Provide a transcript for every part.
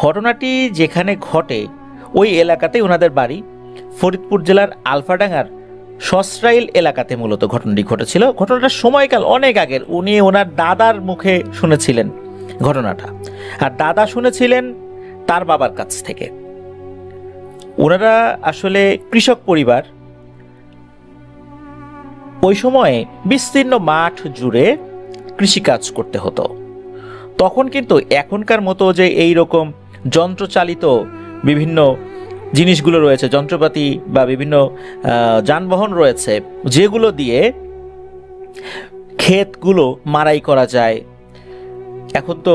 ঘটনাটি যেখানে ঘটে ওই এলাকাতেই ওনাদের বাড়ি। ফরিদপুর জেলার আলফাডাঙ্গার সসরাইল এলাকাতে মূলত ঘটনাটি ঘটেছিল। ঘটনাটার সময়কাল অনেক আগের, উনি ওনার দাদার মুখে শুনেছিলেন ঘটনাটা, আর দাদা শুনেছিলেন তার বাবার কাছ থেকে। ওনারা আসলে কৃষক পরিবার। ওই সময়ে বিস্তীর্ণ মাঠ জুড়ে কৃষিকাজ করতে হতো। তখন কিন্তু এখনকার মতো যে এই রকম যন্ত্রচালিত বিভিন্ন জিনিসগুলো রয়েছে, যন্ত্রপাতি বা বিভিন্ন যানবাহন রয়েছে যেগুলো দিয়ে ক্ষেতগুলো মারাই করা যায়, এখন তো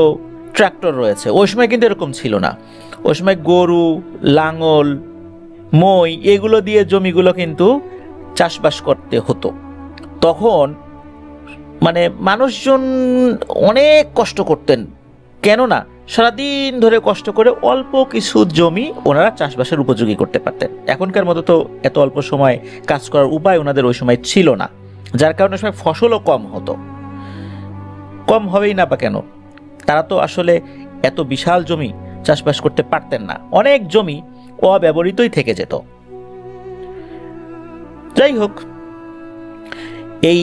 ট্রাক্টর রয়েছে, ওই সময় কিন্তু এরকম ছিল না। ওই সময় গরু, লাঙল, মই এগুলো দিয়ে জমিগুলো কিন্তু চাষবাস করতে হতো। তখন মানে মানুষজন অনেক কষ্ট করতেন, কেননা সারাদিন ধরে কষ্ট করে অল্প কিছু জমি ওনারা চাষবাসের উপযোগী করতে পারতেন। এখনকার মতো তো এত অল্প সময় কাজ করার উপায় ওনাদের ওই সময় ছিল না, যার কারণে সময় ফসলও কম হতো। কম হবেই না বা কেন, তারা তো আসলে এত বিশাল জমি চাষবাস করতে পারতেন না, অনেক জমি অব্যবহৃতই থেকে যেত। যাই হোক, এই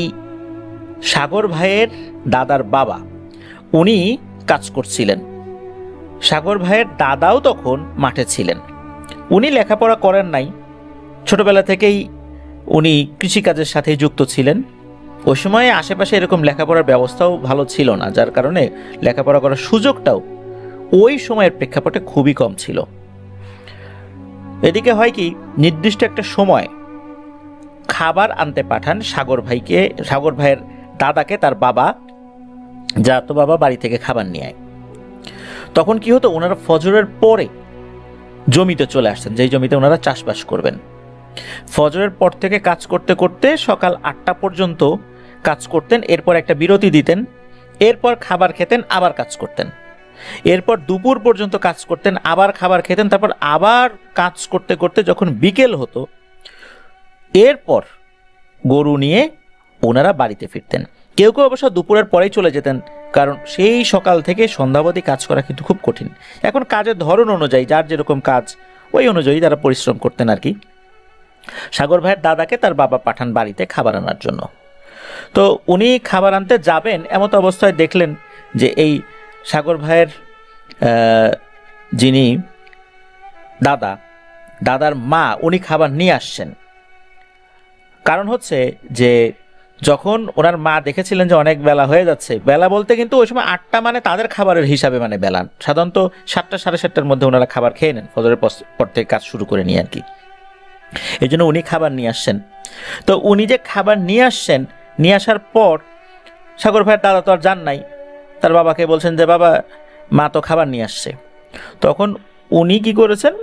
সাগর ভাইয়ের দাদার বাবা উনি কাজ করছিলেন। সাগর ভাইয়ের দাদাও তখন মাঠে ছিলেন। উনি লেখাপড়া করেন নাই, ছোটবেলা থেকেই উনি কৃষিকাজের সাথে যুক্ত ছিলেন। ওই সময়ে আশেপাশে এরকম লেখাপড়ার ব্যবস্থাও ভালো ছিল না, যার কারণে লেখাপড়া করার সুযোগটাও ওই সময়ের প্রেক্ষাপটে খুবই কম ছিল। এদিকে হয় কি, নির্দিষ্ট একটা সময় খাবার আনতে পাঠান সাগর ভাইয়ের দাদাকে তার বাবা, যা তো বাবা বাড়ি থেকে খাবার নিয়ে আয়। তখন কি হতো, ওনারা ফজরের পরে জমিতে চলে আসতেন, যেই জমিতে ওনারা চাষবাস করবেন। ফজরের পর থেকে কাজ করতে করতে সকাল 8টা পর্যন্ত কাজ করতেন, এরপর একটা বিরতি দিতেন, এরপর খাবার খেতেন, আবার কাজ করতেন, এরপর দুপুর পর্যন্ত কাজ করতেন, আবার খাবার খেতেন, তারপর আবার কাজ করতে করতে যখন বিকেল হতো, এরপর গরু নিয়ে ওনারা বাড়িতে ফিরতেন। কেউ কেউ অবশ্য দুপুরের পরেই চলে যেতেন, কারণ সেই সকাল থেকে সন্ধ্যাবধি কাজ করা কিন্তু খুব কঠিন। এখন কাজের ধরন অনুযায়ী যার যেরকম কাজ ওই অনুযায়ী তারা পরিশ্রম করতেন আর কি। সাগর ভাইয়ের দাদাকে তার বাবা পাঠান বাড়িতে খাবার আনার জন্য। তো উনি খাবার আনতে যাবেন, এমত অবস্থায় দেখলেন যে এই সাগর ভাইয়ের যিনি দাদার মা, উনি খাবার নিয়ে আসছেন। কারণ হচ্ছে যে যখন ওনার মা দেখেছিলেন যে অনেক বেলা হয়ে যাচ্ছে, বেলা বলতে কিন্তু ওই সময় 8টা মানে তাদের খাবারের হিসাবে মানে বেলা, সাধারণত 7টা সাড়ে 7টার মধ্যে ওনারা খাবার খেয়ে নেন, ফজরের পর থেকে কাজ শুরু করে নিয়ে আর কি। এই জন্য উনি খাবার নিয়ে আসছেন। তো উনি যে খাবার নিয়ে আসছেন, নিয়ে আসার পর সাগর ভাইয়ের দাদা তো আর যান নাই, তার বাবাকে বলছেন যে বাবা, মা তো খাবার নিয়ে আসছে। তখন উনি কি করেছেন,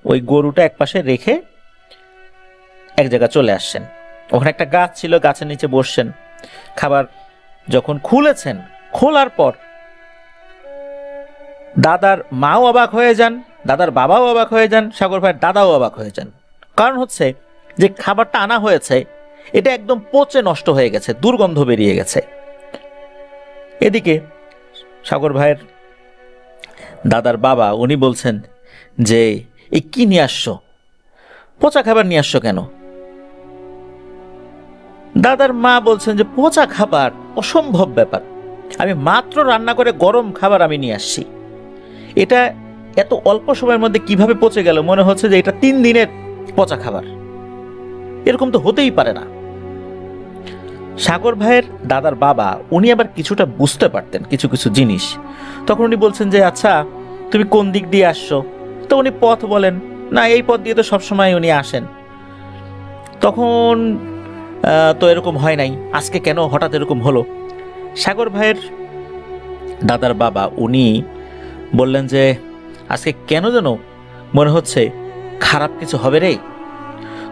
ওই গরুটা একপাশে রেখে এক জায়গায় চলে আসছেন। ওখানে একটা গাছ ছিল, গাছের নিচে বসছেন। খাবার যখন খুলেছেন, খোলার পর দাদার মাও অবাক হয়ে যান, দাদার বাবাও অবাক হয়ে যান, সাগর ভাইয়ের দাদাও অবাক হয়ে যান। কারণ হচ্ছে যে খাবারটা আনা হয়েছে এটা একদম পচে নষ্ট হয়ে গেছে, দুর্গন্ধ বেরিয়ে গেছে। এদিকে সাগর ভাইয়ের দাদার বাবা উনি বলছেন যে এই কি নিয়ে আসছো, পচা খাবার নিয়ে আসছো কেন? দাদার মা বলছেন যে পচা খাবার অসম্ভব ব্যাপার, আমি মাত্র রান্না করে গরম খাবার আমি নিয়ে আসছি, এটা এত অল্প সময়ের মধ্যে কিভাবে পচে গেল, মনে হচ্ছে যে এটা 3 দিনের পচা খাবার, এরকম তো হতেই পারে না। সাগর ভাইয়ের দাদার বাবা উনি আবার কিছুটা বুঝতে পারতেন কিছু কিছু জিনিস। তখন উনি বলছেন যে আচ্ছা তুমি কোন দিক দিয়ে আসছো? তো উনি পথ বলেন, না এই পথ দিয়ে তো সবসময় উনি আসেন। তখন তো এরকম হয় নাই, আজকে কেন হঠাৎ এরকম হলো? সাগর ভাইয়ের দাদার বাবা উনি বললেন যে আজকে কেন যেন মনে হচ্ছে খারাপ কিছু হবে রে।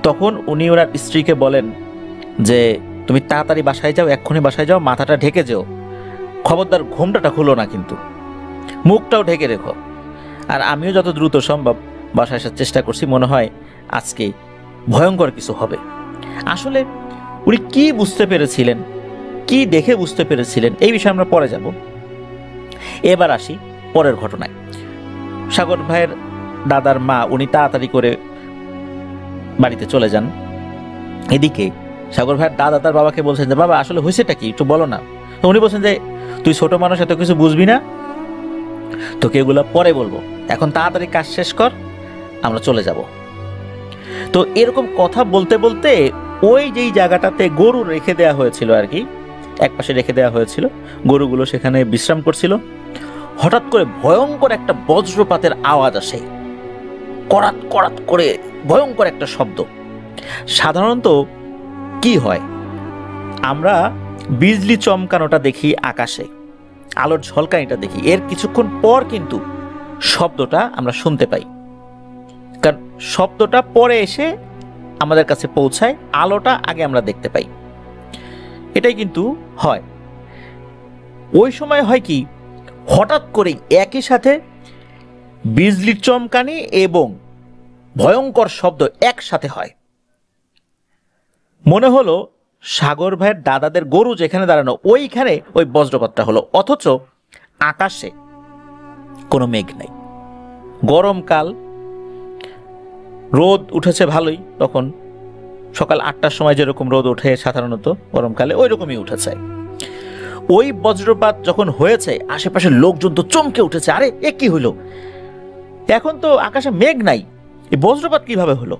তখন উনি ওনার স্ত্রীকে বলেন যে তুমি তাড়াতাড়ি বাসায় যাও, এক্ষুনি বাসায় যাও, মাথাটা ঢেকে যাও, খবরদার ঘোমটাটা খুলো না, কিন্তু মুখটাও ঢেকে রেখো। আর আমিও যত দ্রুত সম্ভব বাসায় আসার চেষ্টা করছি, মনে হয় আজকে ভয়ঙ্কর কিছু হবে। আসলে উনি কি বুঝতে পেরেছিলেন, কি দেখে বুঝতে পেরেছিলেন, এই বিষয়ে আমরা পরে যাব। এবার আসি পরের ঘটনায়। সাগর ভাইয়ের দাদার মা উনি তাড়াতাড়ি করে বাড়িতে চলে যান। এদিকে সাগর ভাইয়ের দাদা তার বাবাকে বলছেন যে বাবা আসলে হয়েছেটা কি একটু বলো না। তো উনি বলছেন যে তুই ছোট মানুষ, এত কিছু বুঝবি না, তোকে এগুলো পরে বলবো, এখন তাড়াতাড়ি কাজ শেষ কর, আমরা চলে যাব। তো এরকম কথা বলতে বলতে ওই যেই জায়গাটাতে গরু রেখে দেওয়া হয়েছিল আর কি, একপাশে রেখে দেওয়া হয়েছিল, গরুগুলো সেখানে বিশ্রাম করছিল, হঠাৎ করে ভয়ঙ্কর একটা বজ্রপাতের আওয়াজ আসে, কড়াত কড়াত করে ভয়ঙ্কর একটা শব্দ। সাধারণত কি হয়, আমরা বিজলি চমকানোটা দেখি আকাশে, আলোর ঝলকানিটা দেখি, এর কিছুক্ষণ পর কিন্তু শব্দটা আমরা শুনতে পাই, কারণ শব্দটা পরে এসে আমাদের কাছে পৌঁছায়, আলোটা আগে আমরা দেখতে পাই, এটাই কিন্তু হয়। ওই সময় হয় কি, হঠাৎ করেই একই সাথে বিজলির চমকানি এবং ভয়ঙ্কর শব্দ একসাথে হয়। মনে হলো সাগর ভাইয়ের দাদাদের গরু যেখানে দাঁড়ানো ওইখানে ওই বজ্রপাতটা হলো, অথচ আকাশে কোনো মেঘ নাই। গরমকাল, রোদ উঠেছে ভালোই, তখন সকাল 8টার সময় যেরকম রোদ ওঠে সাধারণত গরমকালে ওই রকমই উঠেছে। ওই বজ্রপাত যখন হয়েছে আশেপাশের লোকজন তো চমকে উঠেছে, আরে এ কি হলো, এখন তো আকাশে মেঘ নাই, এই বজ্রপাত কিভাবে হলো?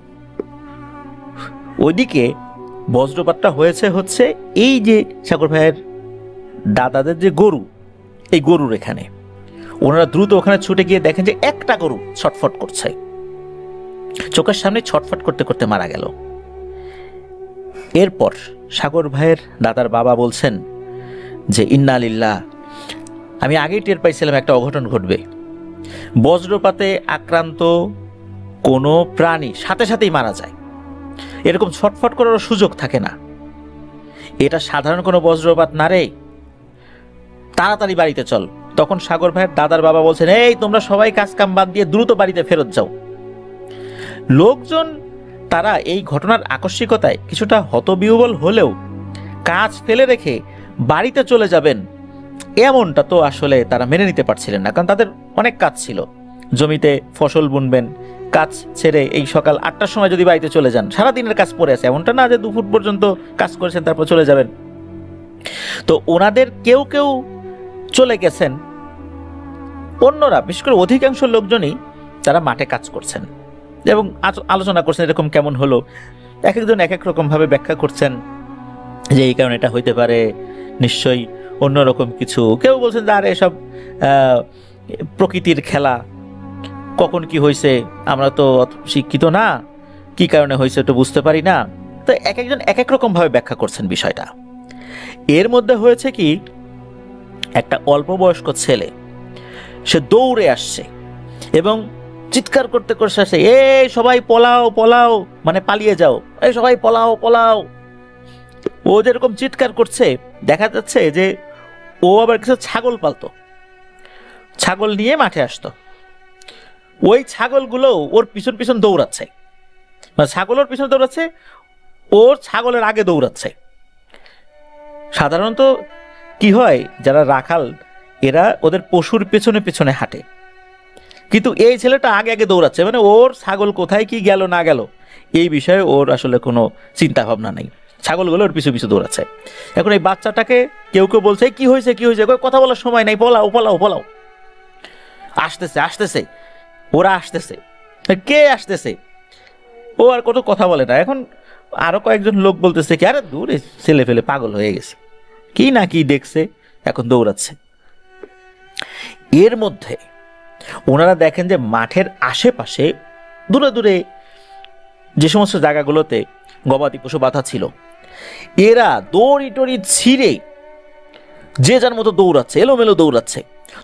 ওইদিকে বজ্রপাতটা হচ্ছে এই যে সাগর ভাইয়ের দাদাদের যে গরু, এই গরুর এখানে। ওনারা দ্রুত ওখানে ছুটে গিয়ে দেখেন যে একটা গরু ছটফট করছে, চোখের সামনে ছটফট করতে করতে মারা গেল। এরপর সাগর ভাইয়ের দাদার বাবা বলছেন যে ইন্না লিল্লাহ, আমি আগেই টের পাইছিলাম একটা অঘটন ঘটবে। বজ্রপাতে আক্রান্ত কোনো প্রাণী সাথে সাথেই মারা যায়, এরকম ছটফট করার সুযোগ থাকে না, এটা সাধারণ কোনো বজ্রপাত না রে, তাড়াতাড়ি বাড়িতে চল। তখন সাগর ভাইয়ের দাদার বাবা বলছেন, এই তোমরা সবাই কাজ কাম বাদ দিয়ে দ্রুত বাড়িতে ফেরত যাও। লোকজন তারা এই ঘটনার আকস্মিকতায় কিছুটা হতবিহ্বল হলেও কাজ ফেলে রেখে বাড়িতে চলে যাবেন এমনটা তো আসলে তারা মেনে নিতে পারছিলেন না, কারণ তাদের অনেক কাজ ছিল, জমিতে ফসল বুনবেন, কাজ ছেড়ে এই সকাল 8টার সময় যদি বাড়িতে চলে যান, সারাদিনের কাজ পড়ে আছে, এমনটা না যে দুপুর পর্যন্ত কাজ করেছেন তারপর চলে যাবেন। তো ওনাদের কেউ কেউ চলে গেছেন, অন্যরা বিশেষ করে অধিকাংশ লোকজনই তারা মাঠে কাজ করছেন এবং আলোচনা করছেন এরকম কেমন হলো, এক একজন এক এক রকম ভাবে ব্যাখ্যা করছেন যে এই কারণে এটা হইতে পারে, নিশ্চয়ই অন্যরকম কিছু। কেউ বলছেন যে আরে এসব প্রকৃতির খেলা, কখন কি হয়েছে আমরা তো শিক্ষিত না, কি কারণে হয়েছে তো বুঝতে পারি না। তো এক একজন এক এক রকম ভাবে ব্যাখ্যা করছেন বিষয়টা। এর মধ্যে হয়েছে কি, একটা অল্প বয়স্ক ছেলে সে দৌড়ে আসছে এবং চিৎকার করতে করতে আসে, এই সবাই পলাও পলাও, মানে পালিয়ে যাও, এই সবাই পলাও পলাও। ও যেরকম চিৎকার করছে, দেখা যাচ্ছে যে ও আবার কিছু ছাগল পালতো, ছাগল নিয়ে মাঠে আসতো, ওই ছাগলগুলো ওর পিছন পিছন দৌড়াচ্ছে, মানে ছাগল ওর পিছনে দৌড়াচ্ছে, ওর ছাগলের আগে দৌড়াচ্ছে। সাধারণত কি হয়, যারা রাখাল এরা ওদের পশুর পেছনে পেছনে হাঁটে, কিন্তু এই ছেলেটা আগে আগে দৌড়াচ্ছে, মানে ওর ছাগল কোথায় কি গেল না গেল এই বিষয়ে ওর আসলে কোনো চিন্তা ভাবনা নেই, ছাগলগুলো ওর পিছু পিছু দৌড়াচ্ছে। এখন এই বাচ্চাটাকে কেউ কেউ বলছে কি হয়েছে কি হয়েছে, কথা বলার সময় নাই, পলাও পলাও পলাও। আসতেছে আসতেছে, ওরা আসতেছে, কে আসতেছে, ও আর কত কথা বলে না। এখন আরো কয়েকজন লোক বলতেছে কি, আরে দূর, ছেলে ফেলে পাগল হয়ে গেছে, কি না কি দেখছে, এখন দৌড়াচ্ছে। এর মধ্যে ওনারা দেখেন যে মাঠের আশেপাশে দূরে দূরে যে সমস্ত জায়গাগুলোতে গবাদি পশু বাঁধা ছিল, এরা দড়ি টড়ি ছিঁড়ে যে যার মতো দৌড়াচ্ছে, এলোমেলো দৌড়াচ্ছে।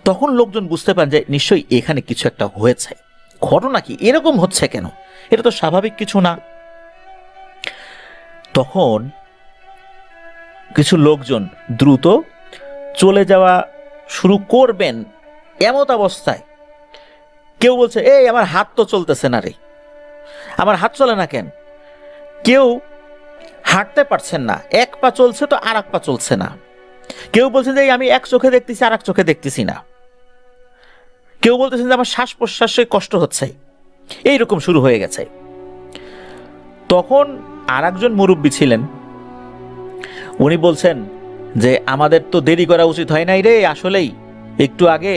তখন লোকজন বুঝতে পারেন যে নিশ্চয়ই এখানে কিছু একটা হয়েছে, ঘটনা কি, এরকম হচ্ছে কেন, এটা তো স্বাভাবিক কিছু না। তখন কিছু লোকজন দ্রুত চলে যাওয়া শুরু করবেন, এমত অবস্থায় কেউ বলছে, এই আমার হাত তো চলতেছে না রে, আমার হাত চলে না কেন, কেউ হাঁটতে পারছেন না, এক পা চলছে তো আর এক পা চলছে না, কেউ বলছে যে আমি এক চোখে দেখতেছি আর এক চোখে দেখতেছি না। কেউ বলতেছেন যে আমার শ্বাস প্রশ্বাসে কষ্ট হচ্ছে, এইরকম শুরু হয়ে গেছে। তখন আর একজন মুরব্বী ছিলেন, উনি বলছেন যে আমাদের তো দেরি করা উচিত হয় নাই রে, আসলেই একটু আগে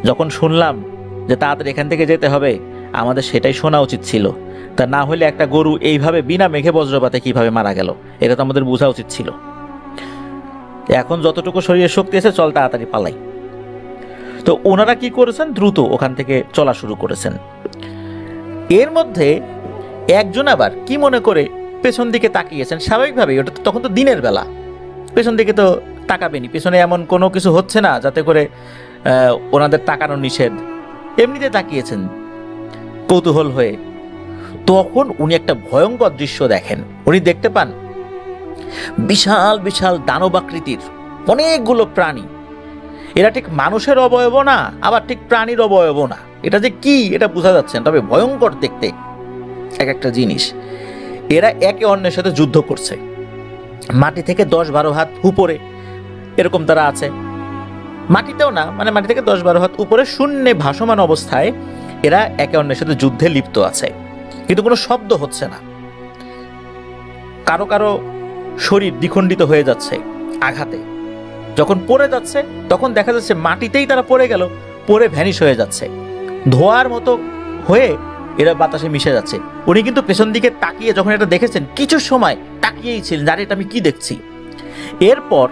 যখন শুনলাম যে তাড়াতাড়ি এখান থেকে যেতে হবে, আমাদের সেটাই শোনা উচিত ছিল। তা না হলে একটা গরু এইভাবে বিনা মেঘে বজ্রপাতে কিভাবে মারা গেল, এটা তো আমাদের বোঝা উচিত ছিল। এখন যতটুকু শরীরে শক্তি আছে, চল তাড়াতাড়ি পালাই। তো ওনারা কি করেছেন, দ্রুত ওখান থেকে চলা শুরু করেছেন। এর মধ্যে একজন আবার কি মনে করে পেছন দিকে তাকিয়েছেন, স্বাভাবিকভাবে ওটা তখন তো দিনের বেলা, পেছন দিকে তো তাকাবেনি, পেছনে এমন কোনো কিছু হচ্ছে না যাতে করে ওনাদের তাকানো নিষেধ, এমনিতে তাকিয়েছেন কৌতূহল হয়ে। তখন উনি একটা ভয়ঙ্কর দৃশ্য দেখেন। উনি দেখতে পান বিশাল বিশাল দানবাকৃতির অনেকগুলো প্রাণী, এরা ঠিক মানুষের অবয়ব না, আবার ঠিক প্রাণীর অবয়ব না, এটা যে কি এটা বোঝা যাচ্ছে না, তবে ভয়ঙ্কর দেখতে এক একটা জিনিস। এরা একে অন্যের সাথে যুদ্ধ করছে, মাটি থেকে 10-12 হাত উপরে এরকম তারা আছে, মাটিতেও না, মানে মাটি থেকে 10-12 হাত উপরে শূন্যে ভাসমান অবস্থায় এরা একে অন্যের সাথে যুদ্ধে লিপ্ত আছে, কিন্তু কোনো শব্দ হচ্ছে না। কারো কারো শরীর দ্বিখণ্ডিত হয়ে যাচ্ছে আঘাতে, যখন পড়ে যাচ্ছে তখন দেখা যাচ্ছে মাটিতেই তারা পড়ে গেল, পড়ে ভ্যানিশ হয়ে যাচ্ছে, ধোঁয়ার মতো হয়ে এরা বাতাসে মিশে যাচ্ছে। উনি কিন্তু পেছন দিকে তাকিয়ে যখন এটা দেখেছেন, কিছু সময় তাকিয়েই ছিলেন, জানি এটা আমি কি দেখছি। এরপর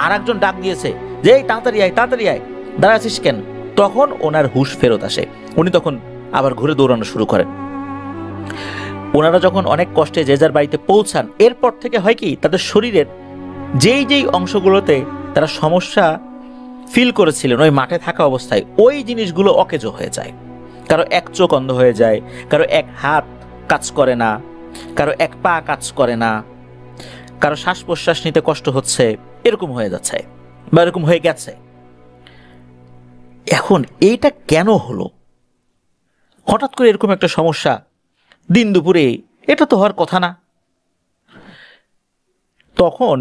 আর একজন ডাক দিয়েছে যে এই তাড়াতাড়ি আয়, তাড়াতাড়ি আয়, দাঁড়াচ্ছিস কেন? তখন ওনার হুঁশ ফেরত আসে, উনি তখন আবার ঘুরে দৌড়ানো শুরু করেন। ওনারা যখন অনেক কষ্টে যে যার বাড়িতে পৌঁছান, এরপর থেকে হয় কি, তাদের শরীরের যেই যেই অংশগুলোতে তারা সমস্যা ফিল করেছিলেন ওই মাঠে থাকা অবস্থায়, ওই জিনিসগুলো অকেজো হয়ে যায়। কারো এক চোখ অন্ধ হয়ে যায়, কারো এক হাত কাজ করে না, কারো এক পা কাজ করে না, কারো শ্বাস প্রশ্বাস নিতে কষ্ট হচ্ছে, এরকম হয়ে যাচ্ছে বা এরকম হয়ে গেছে। এখন এইটা কেন হলো, হঠাৎ করে এরকম একটা সমস্যা দিন দুপুরে, এটা তো হওয়ার কথা না। তখন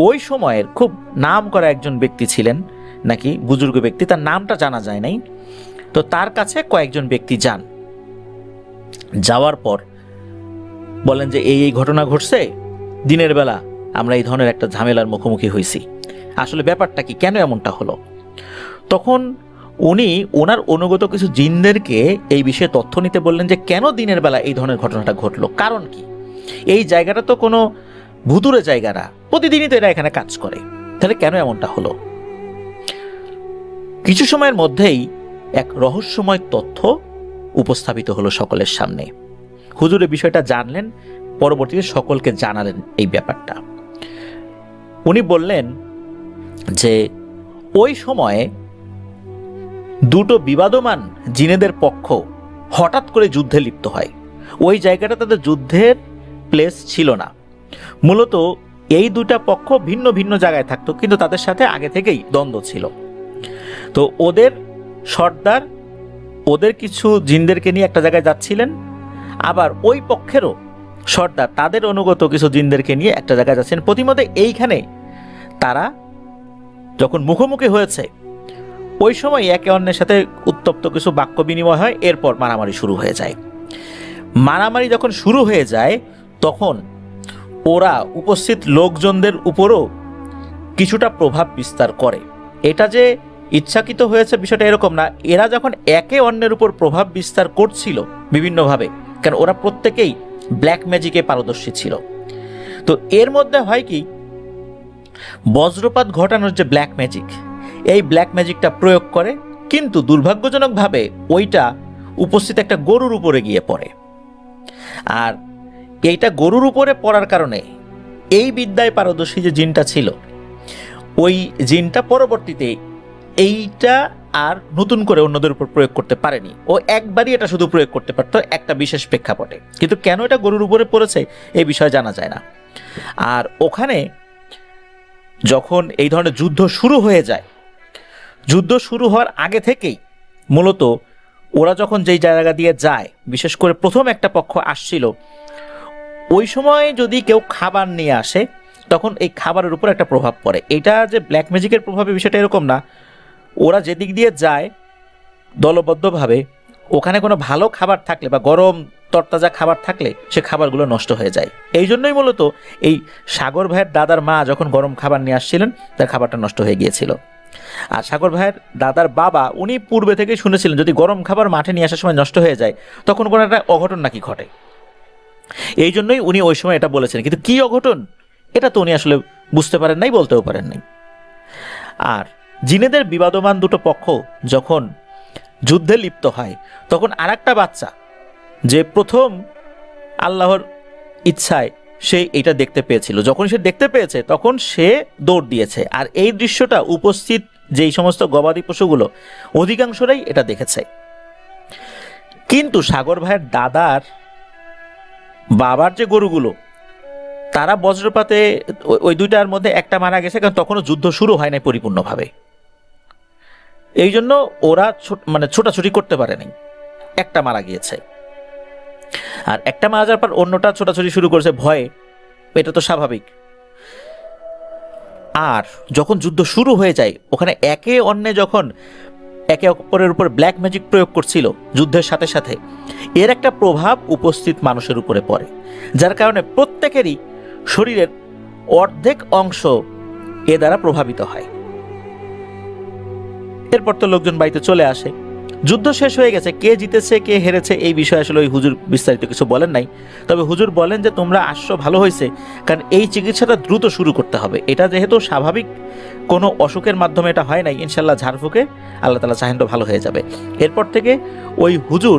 ওই সময়ের খুব নাম করা একজন ব্যক্তি ছিলেন, নাকি বুজুর্গ ব্যক্তি, তার নামটা জানা যায় নাই। তো তার কাছে কয়েকজন ব্যক্তি যান, যাওয়ার পর বলেন যে এই এই ঘটনা ঘটছে, দিনের বেলা আমরা এই ধরনের একটা ঝামেলার মুখোমুখি হয়েছি, আসলে ব্যাপারটা কি, কেন এমনটা হলো। তখন উনি ওনার অনুগত কিছু জিনদেরকে এই বিষয়ে তথ্য নিতে বললেন যে কেন দিনের বেলা এই ধরনের ঘটনাটা ঘটলো, কারণ কি, এই জায়গাটা তো কোনো ভুতুরে জায়গা না, প্রতিদিনই তো এরা এখানে কাজ করে, তাহলে কেন এমনটা হলো। কিছু সময়ের মধ্যেই এক রহস্যময় তথ্য উপস্থাপিত হলো সকলের সামনে। হুজুর এই বিষয়টা জানলেন, পরবর্তীতে সকলকে জানালেন এই ব্যাপারটা। উনি বললেন যে ওই সময়ে দুটো বিবাদমান জিনেদের পক্ষ হঠাৎ করে যুদ্ধে লিপ্ত হয়। ওই জায়গাটা তাদের যুদ্ধের প্লেস ছিল না, মূলত এই দুটা পক্ষ ভিন্ন ভিন্ন জায়গায় থাকতো, কিন্তু তাদের সাথে আগে থেকেই দ্বন্দ্ব ছিল। তো ওদের সর্দার ওদের কিছু জিনদেরকে নিয়ে একটা জায়গায় যাচ্ছিলেন, আবার ওই পক্ষেরও সর্দার তাদের অনুগত কিছু জিনদেরকে নিয়ে একটা জায়গায় যাচ্ছেন। প্রতিমধ্যে এইখানে তারা যখন মুখোমুখি হয়েছে, ওই সময় একে অন্যের সাথে উত্তপ্ত কিছু বাক্য বিনিময় হয়, এরপর মারামারি শুরু হয়ে যায়। মারামারি যখন শুরু হয়ে যায়, তখন ওরা উপস্থিত লোকজনদের উপরও কিছুটা প্রভাব বিস্তার করে। এটা যে ইচ্ছাকৃত হয়েছে বিষয়টা এরকম না, এরা যখন একে অন্যের উপর প্রভাব বিস্তার করছিল বিভিন্নভাবে, কারণ ওরা প্রত্যেকেই ব্ল্যাক ম্যাজিকে পারদর্শী ছিল। তো এর মধ্যে হয় কি, বজ্রপাত ঘটানোর যে ব্ল্যাক ম্যাজিক, এই ব্ল্যাক ম্যাজিকটা প্রয়োগ করে, কিন্তু দুর্ভাগ্যজনকভাবে ওইটা উপস্থিত একটা গরুর উপরে গিয়ে পড়ে। আর এইটা গরুর উপরে পড়ার কারণে এই বিদ্যায় পারদর্শী যে জিনটা ছিল, ওই জিনটা পরবর্তীতে এইটা আর নতুন করে অন্যদের উপর প্রয়োগ করতে পারেনি। ও একবারই এটা শুধু প্রয়োগ করতে পারতো একটা বিশেষ প্রেক্ষাপটে, কিন্তু কেন এটা গরুর উপরে পড়েছে এই বিষয়ে জানা যায় না। আর ওখানে যখন এই ধরনের যুদ্ধ শুরু হয়ে যায়, যুদ্ধ শুরু হওয়ার আগে থেকেই মূলত ওরা যখন যেই জায়গা দিয়ে যায়, বিশেষ করে প্রথম একটা পক্ষ আসছিল, ওই সময় যদি কেউ খাবার নিয়ে আসে, তখন এই খাবারের উপর একটা প্রভাব পড়ে। এটা যে ব্ল্যাক ম্যাজিকের প্রভাবে বিষয়টা এরকম না, ওরা যেদিক দিয়ে যায় দলবদ্ধভাবে, ওখানে কোনো ভালো খাবার থাকলে বা গরম তরতাজা খাবার থাকলে সে খাবারগুলো নষ্ট হয়ে যায়। এই জন্যই মূলত এই সাগর ভাইয়ের দাদার মা যখন গরম খাবার নিয়ে আসছিলেন তার খাবারটা নষ্ট হয়ে গিয়েছিল। আর সাগর ভাইয়ের দাদার বাবা উনি পূর্বে থেকেই শুনেছিলেন যদি গরম খাবার মাঠে নিয়ে আসার সময় নষ্ট হয়ে যায় তখন কোনো একটা অঘটন নাকি ঘটে। এই জন্যই উনি ওই সময় এটা বলেছেন, কিন্তু কি অঘটন এটা তো উনি আসলে বুঝতে পারেন নাই, বলতেও পারেন নাই। আর জিনেদের বিবাদমান দুটো পক্ষ যখন যুদ্ধে লিপ্ত হয় তখন আর একটা বাচ্চা যে প্রথম আল্লাহর ইচ্ছায় সে এটা দেখতে পেয়েছিল, যখন সে দেখতে পেয়েছে তখন সে দৌড় দিয়েছে। আর এই দৃশ্যটা উপস্থিত যেই সমস্ত গবাদি পশুগুলো অধিকাংশরাই এটা দেখেছে। কিন্তু সাগর ভাইয়ের দাদার বাবার যে গরুগুলো তারা বজ্রপাতে ওই দুইটার মধ্যে একটা মারা গেছে, কারণ তখনও যুদ্ধ শুরু হয় নাই পরিপূর্ণভাবে। এই জন্য ওরা ছোটাছুটি করতে পারেনি, একটা মারা গিয়েছে। আর একটা মারা যাওয়ার পর অন্যটা ছোটাছুটি শুরু করেছে ভয়ে, এটা তো স্বাভাবিক। আর যখন যুদ্ধ শুরু হয়ে যায় ওখানে একে অন্যে যখন একে অপরের উপর ব্ল্যাক ম্যাজিক প্রয়োগ করছিল যুদ্ধের সাথে সাথে, এর একটা প্রভাব উপস্থিত মানুষের উপরে পড়ে, যার কারণে প্রত্যেকেরই শরীরের অর্ধেক অংশ এ দ্বারা প্রভাবিত হয়। এরপর তো লোকজন বাড়িতে চলে আসে। যুদ্ধ শেষ হয়ে গেছে, কে জিতেছে কে হেরেছে এই বিষয়ে আসলে ওই হুজুর বিস্তারিত কিছু বলেন নাই। তবে হুজুর বলেন যে তোমরা আসছো ভালো হয়েছে, কারণ এই চিকিৎসাটা দ্রুত শুরু করতে হবে। এটা যেহেতু স্বাভাবিক কোনো অসুখের মাধ্যমে এটা হয় নাই, ইনশাল্লাহ ঝাড়ফুঁকে আল্লাহ তাআলা চাহেন তো ভালো হয়ে যাবে। এরপর থেকে ওই হুজুর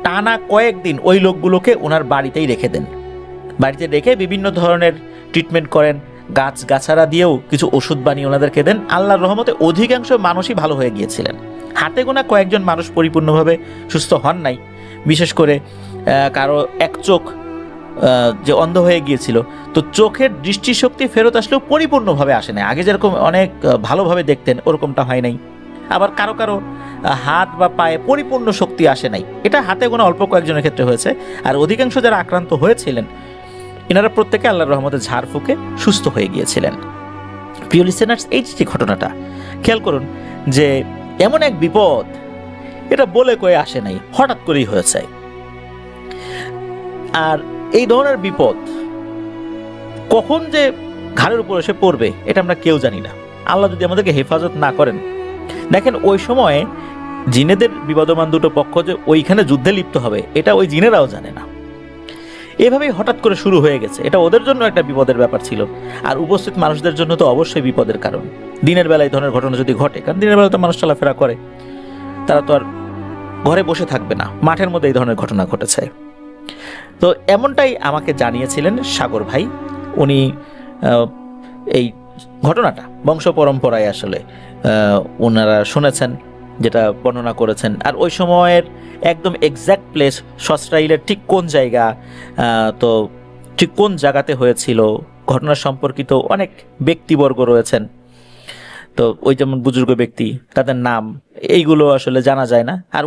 টানা কয়েকদিন ওই লোকগুলোকে ওনার বাড়িতেই রেখে দেন। বাড়িতে রেখে বিভিন্ন ধরনের ট্রিটমেন্ট করেন, গাছগাছারা দিয়েও কিছু ওষুধ বানিয়ে ওনাদেরকে দেন। আল্লাহর রহমতে অধিকাংশ মানুষই ভালো হয়ে গিয়েছিলেন। হাতে গোনা কয়েকজন মানুষ পরিপূর্ণভাবে সুস্থ হন নাই, বিশেষ করে কারো এক চোখ যে অন্ধ হয়ে গিয়েছিল, তো চোখের দৃষ্টিশক্তি ফেরত আসলেও পরিপূর্ণভাবে আসে নাই। আগে যেরকম অনেক ভালোভাবে দেখতেন ওরকমটা হয় নাই। আবার কারো কারো হাত বা পায়ে পরিপূর্ণ শক্তি আসে নাই, এটা হাতে গোনা অল্প কয়েকজনের ক্ষেত্রে হয়েছে। আর অধিকাংশ যারা আক্রান্ত হয়েছিলেন এনারা প্রত্যেকে আল্লাহর রহমতে ঝাড়ফুঁকে সুস্থ হয়ে গিয়েছিলেন। প্রিয় লিসেনার্স, এই যে ঘটনাটা খেয়াল করুন যে এমন এক বিপদ এটা বলে কয়ে আসে নাই, হঠাৎ করেই হয়েছে। আর এই ধরনের বিপদ কখন যে ঘাড়ের উপর এসে পড়বে এটা আমরা কেউ জানি না, আল্লাহ যদি আমাদেরকে হেফাজত না করেন। দেখেন ওই সময়ে জিনেদের বিবাদমান দুটো পক্ষ যে ওইখানে যুদ্ধে লিপ্ত হবে এটা ওই জিনেরাও জানে না। এভাবেই হঠাৎ করে শুরু হয়ে গেছে, এটা ওদের জন্য একটা বিপদের ব্যাপার ছিল। আর উপস্থিত মানুষদের জন্য তো অবশ্যই বিপদের কারণ। দিনের বেলায় এই ধরনের ঘটনা যদি ঘটে, কারণ দিনের বেলায় তো মানুষ চলাফেরা করে, তারা তো আর ঘরে বসে থাকবে না, মাঠের মধ্যে এই ধরনের ঘটনা ঘটেছে। তো এমনটাই আমাকে জানিয়েছিলেন সাগর ভাই। উনি এই ঘটনাটা বংশ পরম্পরায় আসলে ওনারা শুনেছেন, যেটা বর্ণনা করেছেন। আর ওই সময়ের একদম এক্স্যাক্ট প্লেস সসরাইলের ঠিক কোন জায়গা, তো ঠিক কোন জায়গাতে হয়েছিল, ঘটনা সম্পর্কিত অনেক ব্যক্তিবর্গ রয়েছেন। তো ওই যেমন বুজুর্গ ব্যক্তি, তাদের নাম এইগুলো আসলে জানা যায় না। আর